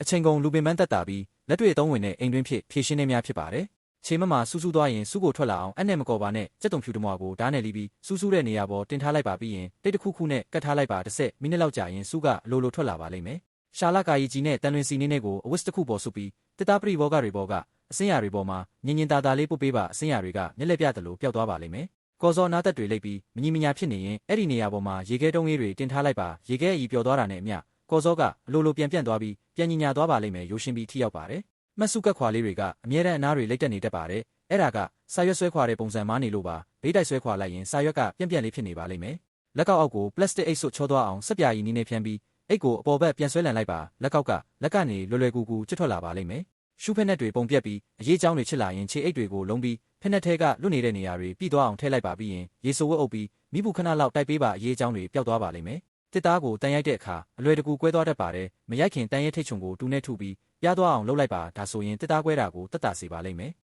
အချိန်ကုန်လူပင်ပန်းသက်သာပြီးလက်တွေ့အသုံးဝင်တဲ့အိမ်တွင်းဖြစ်ဖြည့်ရှင်းနေများဖြစ်ပါတယ်။ခြေမမှာစူးစူးသွားရင်စူးကိုထွက်လာအောင်အနဲ့မကော်ပါနဲ့ကြက်တုံဖြူတမွားကိုဓာတ်နဲ့လီးပြီးစူးစူးတဲ့နေရာပေါ်တင်ထားလိုက်ပါပြီးရင်တိတ်တစ်ခုခုနဲ့ကတ်ထားလိုက်ပါ10မိနစ်လောက်ကြာရင်စူးကအလိုလိုထွက်လာပါလိမ့်မယ်။ရှာလကာရီကြီးနဲ့တန်လွင်စီနေနဲ့ကိုအဝတ်တစ်ခုပေါ်ဆုပ်ပြီးတစ်သားပရိဘောကတွေပေါ်ကအစင်းရတွေပေါ်မှာညင်ညင်သာသာလေးပုတ်ပေးပါအစင်းရတွေကမျက်လက်ပြသလိုပျောက်သွားပါလိမ့်မယ်။ကော်စောနားသက်တွေလိပ်ပြီးမညီမညာဖြစ်နေရင်အဲ့ဒီနေရာပေါ်မှာရေခဲတုံးလေးတွေတင်ထားလိုက်ပါရေခဲအီပျော်သွားတာနဲ့အမျှကော်စောကအလိုလိုပြန်သွားပြီးပြန်ညီညာသွားပါလိမ့်မယ်ရိုးရှင်းပြီးထိရောက်ပါတယ်။မှတ်စုကတ်ခွာလေးတွေကအမြဲတမ်းအနားတွေလိပ်တက်နေတတ်ပါတယ်။အဲ့ဒါကစာရွက်ဆွဲခွာတဲ့ပုံစံမားနေလို့ပါဘေးတိုက်ဆွဲခွာလိုက်ရင်စာရွက်ကပြန့်လေးဖြစ်နေပါလိမ့်မယ်။လက်ကောက်အောက်ကိုပလတ်စတစ်အိတ်ဆွတ်ချောသွားအောင်စက်ပြာရည်နီးနဲ့ဖြန်းပြီးအိတ်ကိုအပေါ်ဘက်ပြန်ဆွဲလန်လိုက်ပါလက်ကောက်ကလက်ကနေလွယ်ကူကျွတ်ထွက်လာပါလိမ့်မယ်။ရှူးဖက်နက်တွေပုံပြက်ပြီးအရေးကြောင်းတွေချစ်လာရင်ခြေအိတ်တွေကိုလုံးပြီးဖက်နက်ထဲကလွတ်နေတဲ့နေရာတွေပြီးသွားအောင်ထည့်လိုက်ပါပြီးရင်ရေဆိုဝတ်အုပ်ပြီးမိဘူးခဏလောက်တိုက်ပေးပါအရေးကြောင်းတွေပျောက်သွားပါလိမ့်မယ်။တစ်သားကိုတန်ရိုက်တဲ့အခါအလွယ်တကူကွဲသွားတတ်ပါတယ်။မရိုက်ခင်တန်ရဲထိတ်ချုံကိုတူနဲ့ထုပြီးပြားသွားအောင်လှုပ်လိုက်ပါဒါဆိုရင်တစ်သားကွဲတာကိုတက်တာစေပါလိမ့်မယ်။